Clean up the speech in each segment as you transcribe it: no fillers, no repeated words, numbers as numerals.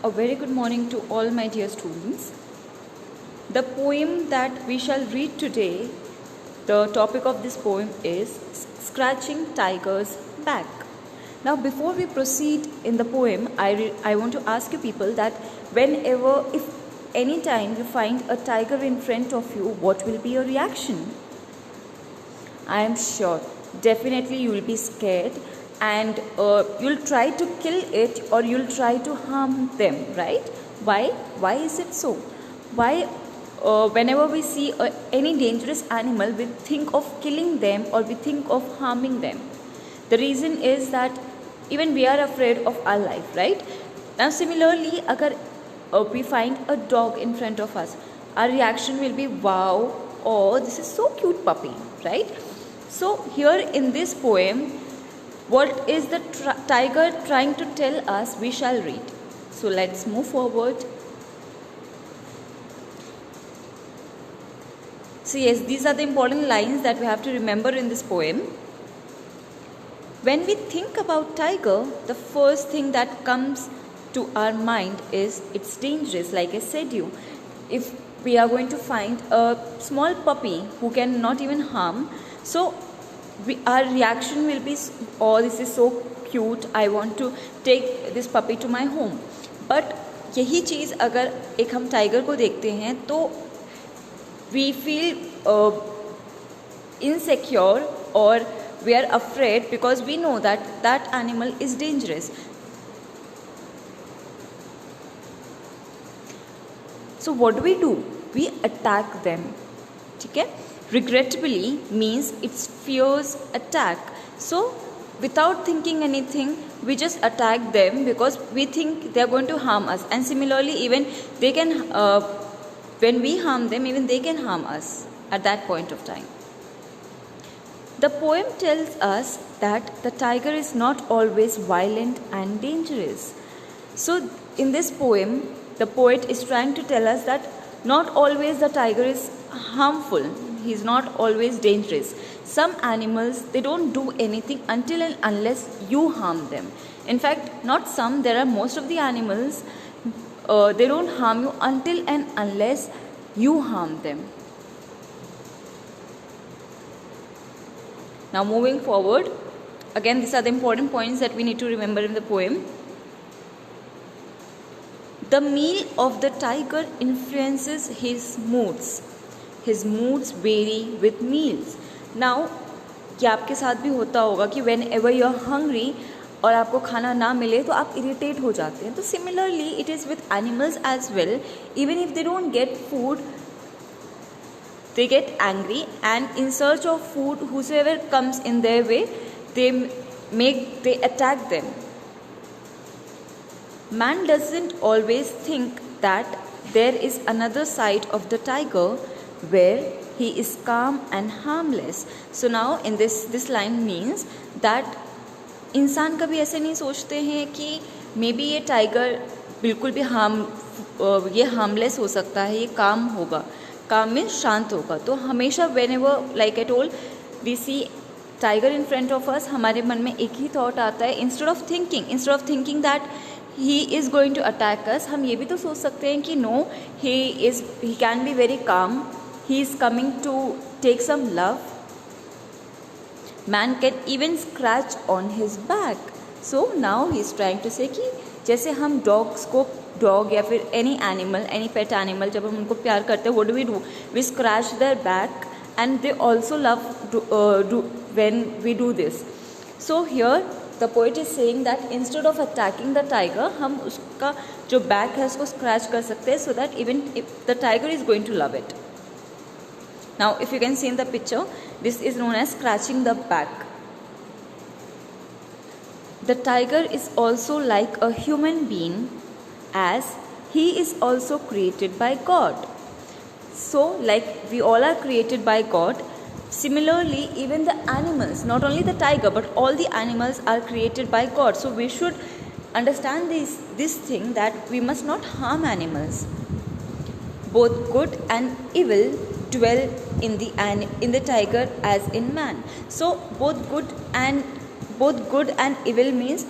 A very good morning to all my dear students. The poem that we shall read today, the topic of this poem is Scratching Tiger's Back. Now before we proceed in the poem, I want to ask you people that whenever, if any time you find a tiger in front of you, what will be your reaction? I am sure, definitely you will be scared and you'll try to kill it or you'll try to harm them, right? Why is it so? Why whenever we see any dangerous animal, we think of killing them or we think of harming them? The reason is that even we are afraid of our life, right? Now similarly, agar we find a dog in front of us, our reaction will be wow, oh this is so cute puppy, right? So here in this poem, what is the tiger trying to tell us? We shall read. So let's move forward. So yes, these are the important lines that we have to remember in this poem. When we think about tiger, the first thing that comes to our mind is it's dangerous. Like I said you, if we are going to find a small puppy who can not even harm, so our reaction will be, oh this is so cute, I want to take this puppy to my home. But यही चीज़ अगर एक हम tiger को देखते हैं तो we feel insecure or we are afraid because we know that that animal is dangerous. So what do? We attack them. ठीक है? Regrettably means it's fears attack. So without thinking anything, we just attack them because we think they are going to harm us. And similarly, even they can, when we harm them, even they can harm us at that point of time. The poem tells us that the tiger is not always violent and dangerous. So in this poem, the poet is trying to tell us that not always the tiger is harmful. He is not always dangerous. Some animals, they don't do anything until and unless you harm them. In fact, not some, there are most of the animals, they don't harm you until and unless you harm them. Now moving forward, again these are the important points that we need to remember in the poem. The meal of the tiger influences his moods. His moods vary with meals. Now, क्या आपके साथ भी होता होगा कि whenever you are hungry और आपको खाना ना मिले तो आप irritate हो जाते हैं. तो similarly, it is with animals as well. Even if they don't get food, they get angry and in search of food, whosoever comes in their way, they attack them. Man doesn't always think that there is another side of the tiger where he is calm and harmless. So now in this line means that इंसान कभी ऐसे नहीं सोचते हैं कि may be ये tiger बिल्कुल भी ये हार्मलेस हो सकता है, ये काम होगा. काम में शांत होगा. तो हमेशा whenever, like I told, we see tiger in front of us, हमारे मन में एक ही thought आता है, instead of thinking that he is going to attack us, हम ये भी तो सोच सकते हैं कि no, he can be very calm, he is coming to take some love. Man can even scratch on his back. So now he is trying to say कि जैसे हम डॉग या फिर एनी पेट एनिमल जब हम उनको प्यार करते हैं, what do? We scratch their back and they also love when we do this. So here the poet is saying that instead of attacking the tiger, हम उसका जो back है उसको scratch कर सकते हैं so that even if the tiger is going to love it. Now if you can see in the picture, this is known as scratching the back. The tiger is also like a human being as he is also created by God. So like we all are created by God, similarly even the animals, not only the tiger but all the animals are created by God. So we should understand this thing that we must not harm animals. Both good and evil dwell in the tiger as in man. So both good and evil means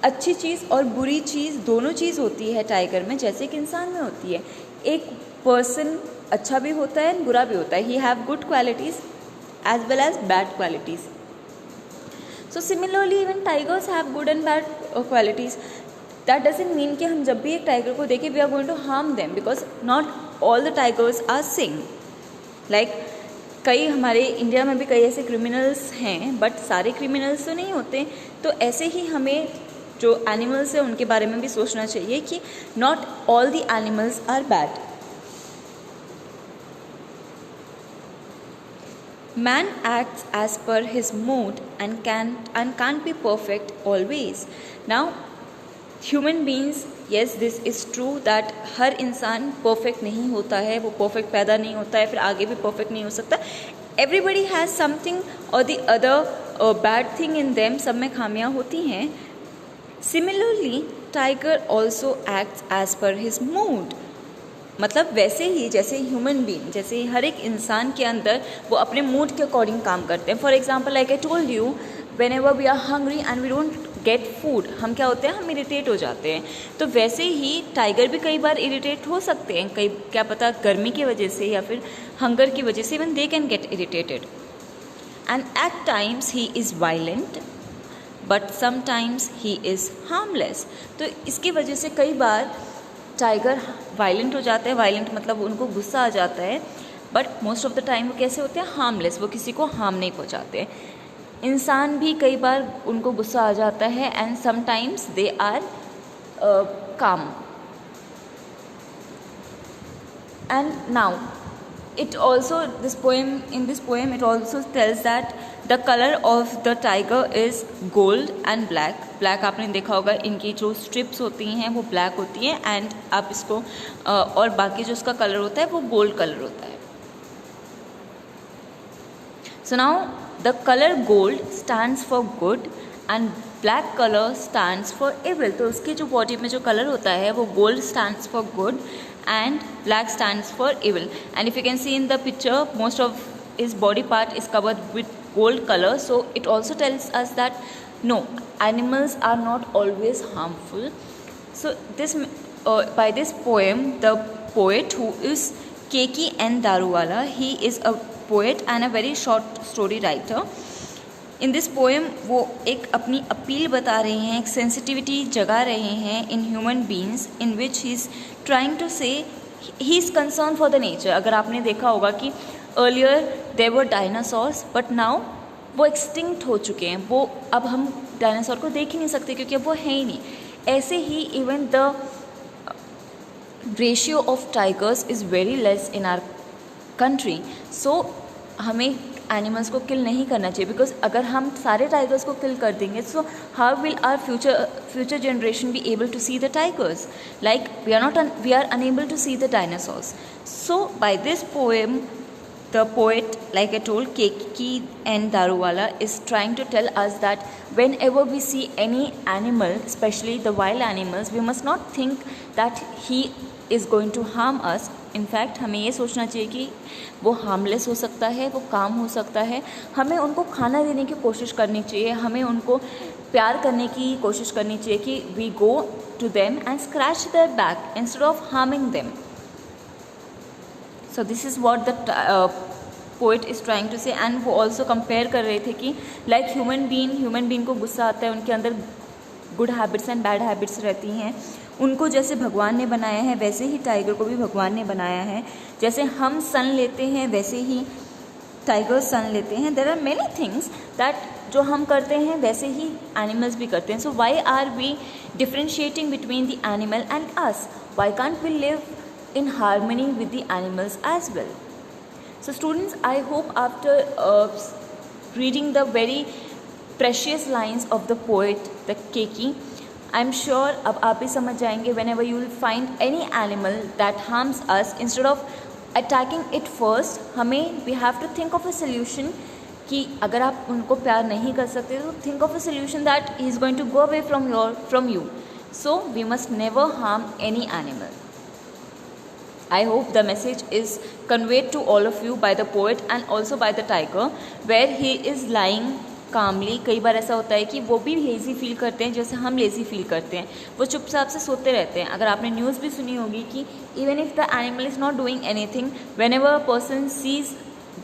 अच्छी चीज़ और बुरी चीज़ दोनों चीज़ होती है tiger में, जैसे कि इंसान में होती है। एक पर्सन अच्छा भी होता है बुरा भी होता है। He have good qualities as well as bad qualities. So similarly even tigers have good and bad qualities. That doesn't mean कि हम जब भी एक टाइगर को देखें we are going to harm them, because not all the tigers are same. Like कई हमारे India में भी कई ऐसे क्रिमिनल्स हैं, बट सारे क्रिमिनल्स तो नहीं होते। तो ऐसे ही हमें जो एनिमल्स हैं उनके बारे में भी सोचना चाहिए कि not all the animals are bad. Man acts as per his mood and can't be perfect always. Now, human beings, yes, this is true that हर इंसान perfect नहीं होता है, वो perfect पैदा नहीं होता है, फिर आगे भी perfect नहीं हो सकता। Everybody has something or the other bad thing in them, सब में खामियां होती हैं। Similarly, tiger also acts as per his mood. मतलब वैसे ही जैसे ह्यूमन बीइंग, जैसे हर एक इंसान के अंदर वो अपने मूड के अकॉर्डिंग काम करते हैं। For example like I told you, whenever we are hungry and we don't get food, हम क्या होते हैं, हम इरिटेट हो जाते हैं। तो वैसे ही टाइगर भी कई बार इरिटेट हो सकते हैं, कई क्या पता गर्मी की वजह से या फिर हंगर की वजह से, even they can get irritated. And at times he is violent but sometimes he is harmless. तो इसकी वजह से कई बार टाइगर वायलेंट हो जाते हैं। वायलेंट मतलब उनको गुस्सा आ जाता है, but most of the time वो कैसे होते हैं, हार्मलेस, वो किसी को हार्म नहीं पहुंचाते। इंसान भी कई बार उनको गुस्सा आ जाता है एंड समटाइम्स दे आर काम। And now it also, in this poem it also tells that the color of the tiger is gold and black. black आपने देखा होगा, इनकी जो स्ट्रिप्स होती हैं वो ब्लैक होती हैं एंड आप इसको और बाकी जो उसका कलर होता है वो गोल्ड कलर होता है। So now the colour gold stands for good and black colour stands for evil. तो उसकी जो बॉडी में जो कलर होता है वो gold stands for good and black stands for evil. And if you can see in the picture, most of his body part is covered with gold color, so it also tells us that no, animals are not always harmful. So this by this poem, the poet who is K.K. N. Daruwala, he is a poet and a very short story writer. In this poem वो एक अपनी appeal बता रहे हैं, एक sensitivity जगा रहे हैं in human beings, in which he is trying to say he is concern for the nature. अगर आपने देखा होगा कि earlier there were dinosaurs but now वो एक्सटिंक्ट हो चुके हैं, वो अब हम डायनासोर को देख ही नहीं सकते क्योंकि अब वो है ही नहीं। ऐसे ही even the ratio of tigers is very less in our country. So हमें एनिमल्स को किल नहीं करना चाहिए, बिकॉज अगर हम सारे टाइगर्स को किल कर देंगे so how will our future generation be able to see the tigers, like we are unable to see the dinosaurs. So by this poem the poet, like I told, K.K. N. Daruwala, is trying to tell us that whenever we see any animal, especially the wild animals, we must not think that he is going to harm us. In fact, हमें ये सोचना चाहिए कि वो harmless हो सकता है, वो काम हो सकता है। हमें उनको खाना देने की कोशिश करनी चाहिए, हमें उनको प्यार करने की कोशिश करनी चाहिए कि we go to them and scratch their back instead of harming them. So this is what the poet is trying to say, and वो also compare कर रहे थे कि like human being को गुस्सा आता है, उनके अंदर good habits and bad habits रहती हैं। उनको जैसे भगवान ने बनाया है वैसे ही टाइगर को भी भगवान ने बनाया है। जैसे हम सन लेते हैं वैसे ही टाइगर सन लेते हैं। There are many things that जो हम करते हैं वैसे ही एनिमल्स भी करते हैं। So why are we differentiating between the animal and us? Why can't we live in harmony with the animals as well? So students, I hope after reading the very precious lines of the poet, the K.K., I'm sure अब आप भी समझ जाएंगे, whenever you will find any animal that harms us, instead of attacking it first, हमें we have to think of a solution कि अगर आप उनको प्यार नहीं कर सकते तो think of a solution that he is going to go away from you. So we must never harm any animal. I hope the message is conveyed to all of you by the poet and also by the tiger, where he is lying कामली। कई बार ऐसा होता है कि वो भी lazy feel करते हैं जैसे हम लेज़ी फील करते हैं, वो चुपचाप से सोते रहते हैं। अगर आपने न्यूज़ भी सुनी होगी कि even if the animal is not doing anything, whenever a person sees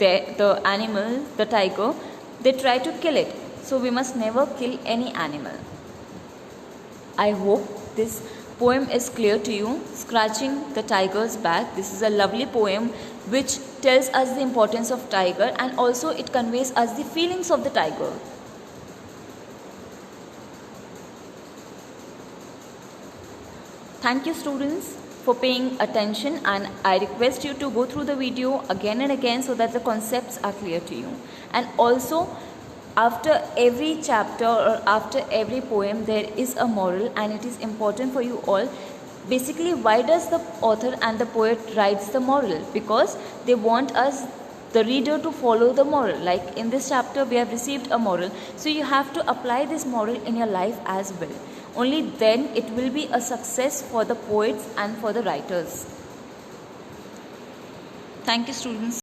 the animal, the tiger, they try to kill it. So we must never kill any animal. I hope this poem is clear to you. Scratching the tiger's back. This is a lovely poem which tells us the importance of tiger, and also it conveys us the feelings of the tiger. Thank you students for paying attention, and I request you to go through the video again and again so that the concepts are clear to you. And also, after every chapter or after every poem there is a moral, and it is important for you all. Basically, why does the author and the poet writes the moral? Because they want us, the reader, to follow the moral. Like in this chapter we have received a moral, so you have to apply this moral in your life as well. Only then it will be a success for the poets and for the writers. Thank you students.